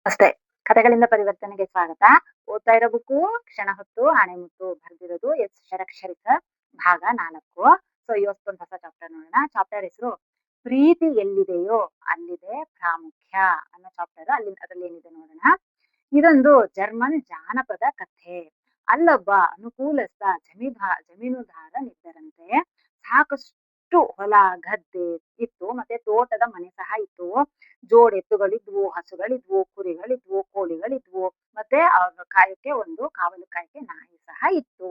ಅಷ್ಟೇ. ಕಥೆಗಳಿಂದ ಪರಿವರ್ತನೆಗೆ ಸ್ವಾಗತ. ಓದ್ತಾ ಇರೋ ಬುಕ್ಕು ಕ್ಷಣ ಹೊತ್ತು ಆಣೆಮುತ್ತು ಬರ್ದಿರೋದು ಎಸ್ ಷಡಕ್ಷರಿತ ಭಾಗ 4. ಸೊ ಇವತ್ತೊಂದು ಹೊಸ ಚಾಪ್ಟರ್ ನೋಡೋಣ. ಚಾಪ್ಟರ್ ಹೆಸರು ಪ್ರೀತಿ ಎಲ್ಲಿದೆಯೋ ಅಲ್ಲಿದೆ ಪ್ರಾಮುಖ್ಯ ಅನ್ನೋ ಚಾಪ್ಟರ್. ಅದ್ರಲ್ಲಿ ಏನಿದೆ ನೋಡೋಣ. ಇದೊಂದು ಜರ್ಮನ್ ಜಾನಪದ ಕಥೆ. ಅಲ್ಲೊಬ್ಬ ಅನುಕೂಲಸ್ಥ ಜಮೀನುದಾರನಿದ್ದರಂತೆ. ಸಾಕಷ್ಟು ಹೊಲ ಗದ್ದೆ ಇತ್ತು, ಮತ್ತೆ ತೋಟದ ಮನೆ ಸಹ ಇತ್ತು. ಜೋಡೆತ್ತುಗಳಿದ್ವು, ಹಸುಗಳಿದ್ವು, ಕುರಿಗಳಿದ್ವು, ಕೋಳಿಗಳಿದ್ವು, ಮತ್ತೆ ಕಾಯಕ್ಕೆ ಕಾವಲು ಕಾಯಕ್ಕೆ ನಾಯಿ ಸಹ ಇತ್ತು.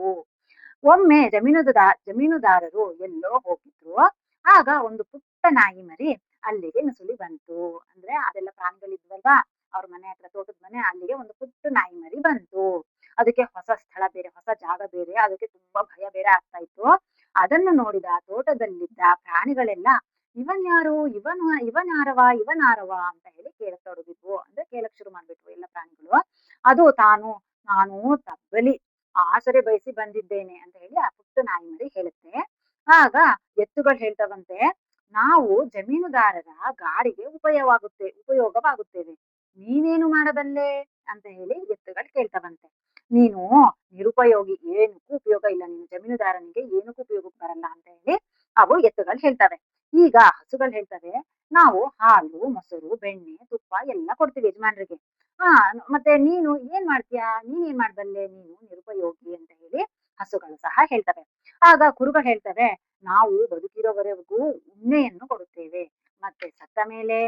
ಒಮ್ಮೆ ಜಮೀನುದಾರರು ಎಲ್ಲೋ ಹೋಗಿದ್ರು. ಆಗ ಒಂದು ಪುಟ್ಟ ನಾಯಿ ಮರಿ ಅಲ್ಲಿಗೆ ನುಸುಳಿ ಬಂತು. ಅಂದ್ರೆ ಅದೆಲ್ಲ ಪ್ರಾಣಿಗಳಿದ್ವಲ್ವಾ, ಅವ್ರ ಮನೆ ಹತ್ರ ತೋಟದ ಮನೆ, ಅಲ್ಲಿಗೆ ಒಂದು ಪುಟ್ಟ ನಾಯಿ ಮರಿ ಬಂತು. ಅದಕ್ಕೆ ಹೊಸ ಸ್ಥಳ ಬೇರೆ, ಹೊಸ ಜಾಗ ಬೇರೆ, ಅದಕ್ಕೆ ತುಂಬಾ ಭಯ ಬೇರೆ ಆಗ್ತಾ ಇತ್ತು. ಅದನ್ನು ನೋಡಿದ ತೋಟದಲ್ಲಿದ್ದ ಪ್ರಾಣಿಗಳೆಲ್ಲ ಇವನ್ ಯಾರು, ಇವನಾರವ ಅಂತ ಹೇಳಿ ಕೇಳತೊಡಗಿದ್ವು. ಅಂದ್ರೆ ಕೇಳಕ್ ಶುರು ಮಾಡ್ಬಿಟ್ವು ಎಲ್ಲ ಪ್ರಾಣಿಗಳು. ಅದು ನಾನು ತಬ್ಬಲಿ ಆಸರೆ ಬಯಸಿ ಬಂದಿದ್ದೇನೆ ಅಂತ ಹೇಳಿ ಆ ಪುಟ್ಟ ನಾಯಿ ಮರಿ ಹೇಳುತ್ತೆ. ಆಗ ಎತ್ತುಗಳು ಹೇಳ್ತವಂತೆ, ನಾವು ಜಮೀನುದಾರರ ಗಾಡಿಗೆ ಉಪಯೋಗವಾಗುತ್ತೇವೆ, ನೀನೇನು ಮಾಡಬಲ್ಲೆ ಅಂತ ಹೇಳಿ ಎತ್ತುಗಳು ಕೇಳ್ತವಂತೆ. ನೀನು ನಿರುಪಯೋಗಿ, ಏನಕ್ಕೂ ಉಪಯೋಗ ಇಲ್ಲ, ನೀನು ಜಮೀನುದಾರನಿಗೆ ಏನಕ್ಕೂ ಉಪಯೋಗಕ್ಕೆ ಬರಲ್ಲ ಅಂತ ಹೇಳಿ ಅವು ಎತ್ತುಗಳು ಹೇಳ್ತವೆ. ಈಗ ಹಸುಗಳು ಹೇಳ್ತವೆ, ನಾವು ಹಾಲು, ಮೊಸರು, ಬೆಣ್ಣೆ, ತುಪ್ಪ ಎಲ್ಲ ಕೊಡ್ತೀವಿ ಯಜಮಾನ್ರಿಗೆ. ಹಾ, ಮತ್ತೆ ನೀನು ಏನ್ ಮಾಡ್ತೀಯಾ, ನೀನ್ ಏನ್ ಮಾಡ್ಬಲ್ಲೆ, ನೀನು ನಿರುಪಯೋಗಿ ಅಂತ ಹೇಳಿ ಹಸುಗಳು ಸಹ ಹೇಳ್ತವೆ. ಆಗ ಕುರುಗಳು ಹೇಳ್ತವೆ, ನಾವು ಬದುಕಿರೋವರೆಗೂ ಉಣ್ಣೆಯನ್ನು ಕೊಡುತ್ತೇವೆ, ಮತ್ತೆ ಸತ್ತ ಮೇಲೆ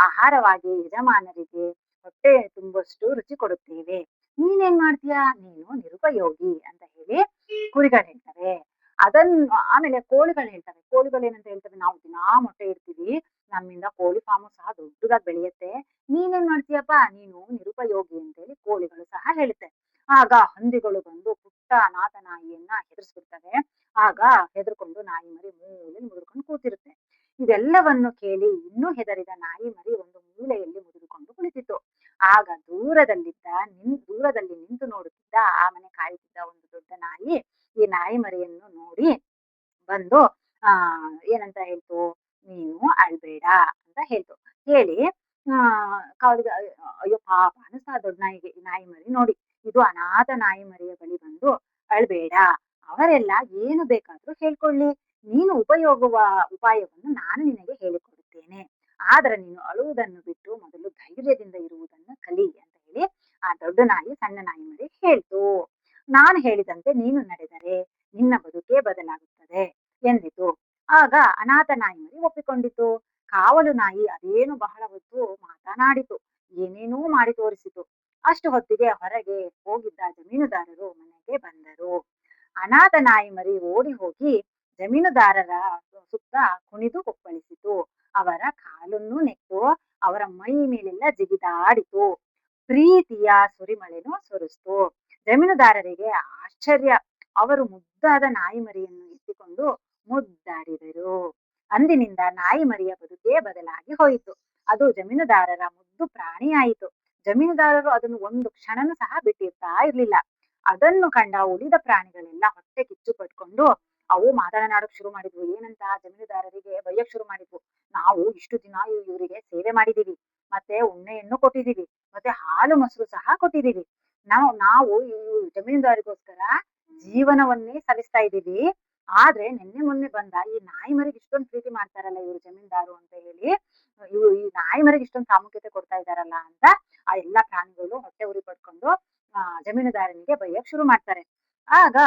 ಆಹಾರವಾಗಿ ಯಜಮಾನರಿಗೆ ಹೊಟ್ಟೆ ತುಂಬಷ್ಟು ರುಚಿ ಕೊಡುತ್ತೇವೆ. ನೀನೇನ್ ಮಾಡ್ತೀಯಾ, ನೀನು ನಿರುಪಯೋಗಿ ಅಂತ ಹೇಳಿ ಕುರಿಗಳು ಹೇಳ್ತವೆ. ಆಮೇಲೆ ಕೋಳಿಗಳು ಹೇಳ್ತವೆ. ಕೋಳಿಗಳು ಏನಂತ ಹೇಳ್ತವೆ, ನಾವು ದಿನಾ ಮೊಟ್ಟೆ ಇಡ್ತೀವಿ, ನಮ್ಮಿಂದ ಕೋಳಿ ಫಾರ್ಮು ಸಹ ದೊಡ್ಡದಾಗಿ ಬೆಳೆಯುತ್ತೆ, ನೀನೇನ್ ಮಾಡ್ತೀಯಪ್ಪ, ನೀನು ನಿರುಪಯೋಗಿ ಅಂತ ಹೇಳಿ ಕೋಳಿಗಳು ಸಹ ಹೇಳುತ್ತೆ. ಆಗ ಹಂದಿಗಳು ಬಂದು ಪುಟ್ಟ ಅನಾಥ ನಾಯಿಯನ್ನ ಹೆದರ್ಸ್ಬಿಡ್ತವೆ. ಆಗ ಹೆದರ್ಕೊಂಡು ನಾಯಿ ಮರಿ ಮೂಲೆ ಮುದುರ್ಕೊಂಡು ಕೂತಿರುತ್ತೆ. ಇದೆಲ್ಲವನ್ನು ಕೇಳಿ ಇನ್ನೂ ಹೆದರಿದ ನಾಯಿ ಮರಿ ಒಂದು ಮೂಲೆಯಲ್ಲಿ ಮುದುರಿಕೊಂಡು ಕುಳಿತಿತ್ತು. ಆಗ ದೂರದಲ್ಲಿ ನಿಂತು ನೋಡುತ್ತಿದ್ದ, ಆ ಮನೆ ಕಾಯುತ್ತಿದ್ದ ಒಂದು ದೊಡ್ಡ ನಾಯಿ ಈ ನಾಯಿ ಮರಿಯನ್ನು ನೋಡಿ ಬಂದು ಏನಂತ ಹೇಳ್ತು, ನೀನು ಅಳ್ಬೇಡ ಅಂತ ಹೇಳ್ತು. ಹೇಳಿ ಕಾವಲಿಗೆ ಅಯ್ಯೋ ಪಾಪ ಅನಿಸ್ತಾ ದೊಡ್ಡ ನಾಯಿ ಮರಿ ನೋಡಿ, ಇದು ಅನಾಥ ನಾಯಿ ಮರಿಯ ಬಳಿ ಬಂದು ಅಳ್ಬೇಡ, ಅವರೆಲ್ಲ ಏನು ಬೇಕಾದ್ರೂ ಹೇಳ್ಕೊಳ್ಳಿ, ನೀನು ಉಪಾಯವನ್ನು ನಾನು ನಿನಗೆ ಹೇಳಿಕೊಡುತ್ತೇನೆ, ಆದ್ರೆ ನೀನು ಅಳುವುದನ್ನು ಬಿಟ್ಟು ಮೊದಲು ಧೈರ್ಯದಿಂದ ಇರುವುದನ್ನು ಕಲಿ ಅಂತ ಹೇಳಿ ಆ ದೊಡ್ಡ ನಾಯಿ ಸಣ್ಣ ನಾಯಿ ಮರಿ ಹೇಳ್ತು. ನಾನು ಹೇಳಿದಂತೆ ನೀನು ನಡೆದರೆ ನಿನ್ನ ಬದುಕೇ ಬದಲಾಗುತ್ತದೆ ಎಂದಿತು. ಆಗ ಅನಾಥ ನಾಯಿ ಮರಿ ಒಪ್ಪಿಕೊಂಡಿತು. ಕಾವಲು ನಾಯಿ ಅದೇನು ಬಹಳ ಹೊತ್ತು ಮಾತನಾಡಿತು, ಏನೇನೋ ಮಾಡಿ ತೋರಿಸಿತು. ಅಷ್ಟು ಹೊತ್ತಿಗೆ ಹೊರಗೆ ಹೋಗಿದ್ದ ಜಮೀನುದಾರರು ಮನೆಗೆ ಬಂದರು. ಅನಾಥ ನಾಯಿ ಮರಿ ಓಡಿ ಹೋಗಿ ಜಮೀನುದಾರರ ಸುತ್ತ ಕುಣಿದು ಕುಪ್ಪಳಿಸಿತು. ಅವರ ಕಾಲನ್ನು ನೆಕ್ಕು ಅವರ ಮೈ ಮೇಲೆಲ್ಲ ಜಿಗಿದಾಡಿತು. ಪ್ರೀತಿಯ ಸುರಿಮಳೆನು ಸುರಿಸ್ತು. ಜಮೀನುದಾರರಿಗೆ ಆಶ್ಚರ್ಯ. ಅವರು ಮುದ್ದಾದ ನಾಯಿ ಮರಿಯನ್ನು ಎತ್ತಿಕೊಂಡು ಮುದ್ದಾಡಿದರು. ಅಂದಿನಿಂದ ನಾಯಿ ಮರಿಯ ಬದುಕೇ ಬದಲಾಗಿ ಹೋಯಿತು. ಅದು ಜಮೀನುದಾರರ ಮುದ್ದು ಪ್ರಾಣಿಯಾಯಿತು. ಜಮೀನುದಾರರು ಅದನ್ನು ಒಂದು ಕ್ಷಣನೂ ಸಹ ಬಿಟ್ಟಿರ್ತಾ ಇರ್ಲಿಲ್ಲ. ಅದನ್ನು ಕಂಡ ಉಳಿದ ಪ್ರಾಣಿಗಳೆಲ್ಲ ಹೊಟ್ಟೆ ಕಿಚ್ಚು ಪಟ್ಕೊಂಡು ಅವು ಮಾತನಾಡಕ್ ಶುರು ಮಾಡಿದ್ವು. ಏನಂತ, ಜಮೀನುದಾರರಿಗೆ ಬೈಯಕ್ ಶುರು ಮಾಡಿದ್ವು, ನಾವು ಇಷ್ಟು ದಿನ ಇವರಿಗೆ ಸೇವೆ ಮಾಡಿದೀವಿ, ಮತ್ತೆ ಉಣ್ಣೆಯನ್ನು ಕೊಟ್ಟಿದೀವಿ, ಮತ್ತೆ ಹಾಲು ಮೊಸರು ಸಹ ಕೊಟ್ಟಿದೀವಿ, ನಾವು ಈ ಜಮೀನುದಾರಿಗೋಸ್ಕರ ಜೀವನವನ್ನೇ ಸವಿಸ್ತಾ ಇದ್ದೀವಿ. ಆದ್ರೆ ನಿನ್ನೆ ಮೊನ್ನೆ ಬಂದ ಈ ನಾಯಿ ಮರಿಗೆ ಇಷ್ಟೊಂದು ಪ್ರೀತಿ ಮಾಡ್ತಾರಲ್ಲ ಇವರು ಜಮೀನ್ದಾರು ಅಂತ ಹೇಳಿ, ಈ ನಾಯಿ ಮರಿಗೆ ಇಷ್ಟೊಂದು ಪ್ರಾಮುಖ್ಯತೆ ಕೊಡ್ತಾ ಇದಾರಲ್ಲ ಅಂತ ಆ ಎಲ್ಲಾ ಪ್ರಾಣಿಗಳು ಹೊಟ್ಟೆ ಉರಿ ಪಡ್ಕೊಂಡು ಜಮೀನುದಾರನಿಗೆ ಬೈಯಕ್ ಶುರು ಮಾಡ್ತಾರೆ. ಆಗ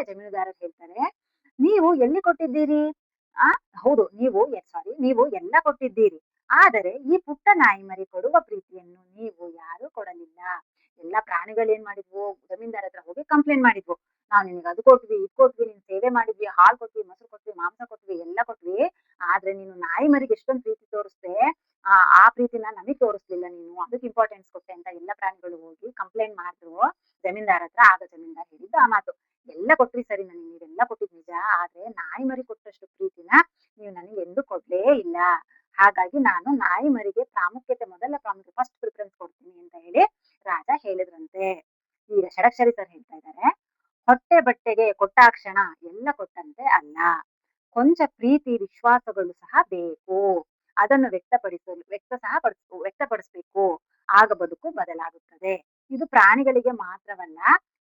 ಜಮೀನುದಾರರು ಹೇಳ್ತಾರೆ, ನೀವು ಎಲ್ಲಿ ಕೊಟ್ಟಿದ್ದೀರಿ, ಆ ಹೌದು ನೀವು ಎಲ್ಲ ಕೊಟ್ಟಿದ್ದೀರಿ, ಆದರೆ ಈ ಪುಟ್ಟ ನಾಯಿ ಮರಿ ಕೊಡುವ ಪ್ರೀತಿಯನ್ನು ನೀವು ಯಾರು ಕೊಡಲಿಲ್ಲ. ಎಲ್ಲಾ ಪ್ರಾಣಿಗಳು ಏನ್ ಮಾಡಿದ್ವು, ಜಮೀನ್ದಾರ ಹತ್ರ ಹೋಗಿ ಕಂಪ್ಲೇಂಟ್ ಮಾಡಿದ್ವು, ನಾವ್ ನಿನ್ಗೆ ಅದು ಕೊಟ್ವಿ, ಇದು ಕೊಟ್ವಿ, ನಿನ್ ಸೇವೆ ಮಾಡಿದ್ವಿ, ಹಾಲು ಕೊಟ್ವಿ, ಮೊಸರು ಕೊಟ್ವಿ, ಮಾಂಸ ಕೊಟ್ವಿ, ಎಲ್ಲ ಕೊಟ್ವಿ, ಆದ್ರೆ ನೀನು ನಾಯಿ ಮರಿಗೆ ಎಷ್ಟೊಂದು ಪ್ರೀತಿ ತೋರಿಸ್ದೆ, ಆ ಪ್ರೀತಿನ ನಮಗ್ ತೋರಿಸ್ಲಿಲ್ಲ, ನೀನು ಅದಕ್ಕೆ ಇಂಪಾರ್ಟೆನ್ಸ್ ಕೊಟ್ಟೆ ಅಂತ ಎಲ್ಲ ಪ್ರಾಣಿಗಳು ಹೋಗಿ ಕಂಪ್ಲೇಂಟ್ ಮಾಡಿದ್ರು ಜಮೀನ್ದಾರ ಹತ್ರ. ಆಗ ಜಮೀನ್ದಾರ್ ಹೇಳಿದ್ದು ಆ ಮಾತು, ಎಲ್ಲ ಕೊಟ್ರಿ ಸರಿ, ನನಗೆ ನೀವೆಲ್ಲ ಕೊಟ್ಟಿದ್ ನಿಜ, ಆದ್ರೆ ನಾಯಿ ಮರಿ ಕೊಟ್ಟಷ್ಟು ಪ್ರೀತಿನ ನೀವು ನನಗೆ ಎಂದು ಕೊಡ್ಲೇ ಇಲ್ಲ. ಹಾಗಾಗಿ ನಾನು ನಾಯಿ ಮರಿಗೆ ಮೊದಲ ಪ್ರಾಮುಖ್ಯತೆ ಫಸ್ಟ್ ಪ್ರಿಫರೆನ್ಸ್ ಕೊಡ್ತೀನಿ ಅಂತ ಹೇಳಿ ರಾಜ ಹೇಳಿದ್ರಂತೆ. ಈಗ ಷಡಕ್ಷರಿ ಸರ್ ಹೇಳ್ತಾ ಇದ್ದಾರೆ, ಹೊಟ್ಟೆ ಬಟ್ಟೆಗೆ ಕೊಟ್ಟಾಕ್ಷಣ ಎಲ್ಲ ಕೊಟ್ಟಂತೆ ಅಲ್ಲ, ಕೊಂಚ ಪ್ರೀತಿ ವಿಶ್ವಾಸಗಳು ಸಹ ಬೇಕು. ಅದನ್ನು ವ್ಯಕ್ತಪಡಿಸಬೇಕು. ಆಗ ಬದುಕು ಬದಲಾಗುತ್ತದೆ. ಇದು ಪ್ರಾಣಿಗಳಿಗೆ ಮಾತ್ರವಲ್ಲ,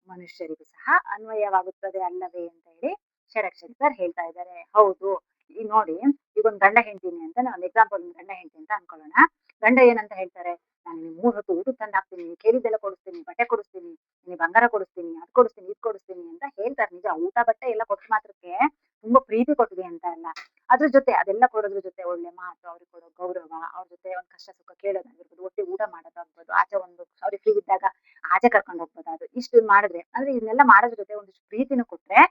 ಮನುಷ್ಯರಿಗೂ ಸಹ ಅನ್ವಯವಾಗುತ್ತದೆ ಅಲ್ಲವೇ ಅಂತ ಹೇಳಿ ಷಡಕ್ಷರಿ ಸರ್ ಹೇಳ್ತಾ ಇದ್ದಾರೆ. ಹೌದು, ಈಗ ನೋಡಿ, ಈಗ ಒಂದು ಗಂಡ ಹೆಂಡತಿನಿ ಅಂತ ಒಂದು ಎಕ್ಸಾಂಪಲ್, ಗಂಡ ಹೆಂಡತಿ ಅಂತ ಅನ್ಕೊಳ್ಳೋಣ. ಗಂಡ ಏನಂತ ಹೇಳ್ತಾರೆ, ನಾನು ನಿಮ್ಗೆ 3 ಹೊತ್ತು ಊಟಕ್ಕೆ ತಂದು ಹಾಕ್ತೀನಿ, ನೀವ್ ಕೇಳಿದ್ದೆಲ್ಲ ಕೊಡಿಸ್ತೀನಿ, ಬಟ್ಟೆ ಕೊಡಿಸ್ತೀನಿ, ನಿನಗೆ ಬಂಗಾರ ಕೊಡಿಸ್ತೀನಿ, ಅದ್ ಕೊಡಿಸ್ತೀನಿ, ಇದ್ ಕೊಡಿಸ್ತೀನಿ ಅಂತ ಹೇಳ್ತಾರೆ. ನಿಜ, ಊಟ ಬಟ್ಟೆ ಎಲ್ಲ ಕೊಟ್ಟ ಮಾತ್ರಕ್ಕೆ ತುಂಬಾ ಪ್ರೀತಿ ಕೊಟ್ವಿ ಅಂತ ಅಲ್ಲ. ಅದ್ರ ಜೊತೆ ಅದೆಲ್ಲ ಕೊಡೋದ್ರ ಜೊತೆ ಒಳ್ಳೆ ಮಾತು, ಅವ್ರಿಗೆ ಕೊಡೋ ಗೌರವ, ಅವ್ರ ಜೊತೆ ಒಂದ್ ಕಷ್ಟ ಸುಖ ಕೇಳೋದಾಗಿರ್ಬೋದು, ಒಟ್ಟಿಗೆ ಊಟ ಮಾಡೋದಾಗ್ಬೋದು, ಆಚೆ ಒಂದು ಅವ್ರಿಗೆ ಫ್ರೀ ಇದ್ದಾಗ ಆಚೆ ಕರ್ಕೊಂಡು ಹೋಗ್ಬೋದು. ಅದು ಇಷ್ಟು ಮಾಡಿದ್ರೆ ಅಂದ್ರೆ ಇದನ್ನೆಲ್ಲ ಮಾಡೋದ್ರ ಜೊತೆ ಒಂದಿಷ್ಟು ಪ್ರೀತಿನೂ ಕೊಟ್ರೆ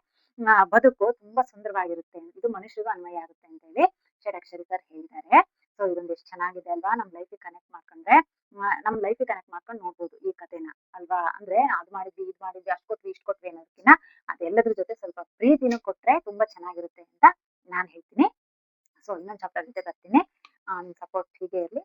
ಬದುಕು ತುಂಬಾ ಸುಂದರವಾಗಿರುತ್ತೆ. ಇದು ಮನುಷ್ಯರಿಗೂ ಅನ್ವಯ ಆಗುತ್ತೆ ಅಂತ ಹೇಳಿ ಷಡಕ್ಷರಿ ಸರ್ ಹೇಳಿದ್ದಾರೆ. ಸೊ ಇದೊಂದು ಎಷ್ಟು ಚೆನ್ನಾಗಿದೆ ಅಲ್ವಾ? ನಮ್ ಲೈಫಿಗೆ ಕನೆಕ್ಟ್ ಮಾಡ್ಕೊಂಡ್ರೆ ನಮ್ ಲೈಫಿಗೆ ಕನೆಕ್ಟ್ ಮಾಡ್ಕೊಂಡು ನೋಡ್ಬೋದು ಈ ಕಥೆನ ಅಲ್ವಾ? ಅಂದ್ರೆ ಅದ್ ಮಾಡಿದ್ವಿ, ಇದ್ ಮಾಡಿದ್ವಿ, ಅಷ್ಟ್ ಕೊಟ್ವಿ, ಇಷ್ಟ್ ಕೊಟ್ವಿ ಅನ್ನೋದಕ್ಕಿಂತ ಅದೆಲ್ಲದ್ರ ಜೊತೆ ಸ್ವಲ್ಪ ಪ್ರೀತಿನೂ ಕೊಟ್ರೆ ತುಂಬಾ ಚೆನ್ನಾಗಿರುತ್ತೆ ಅಂತ ನಾನ್ ಹೇಳ್ತೀನಿ. ಸೊ ಇನ್ನೊಂದ್ ಚಾಪ್ಟರ್ ಜೊತೆ ಬರ್ತೀನಿ. ನಿಮ್ ಸಪೋರ್ಟ್ ಹೀಗೆ ಇರ್ಲಿ.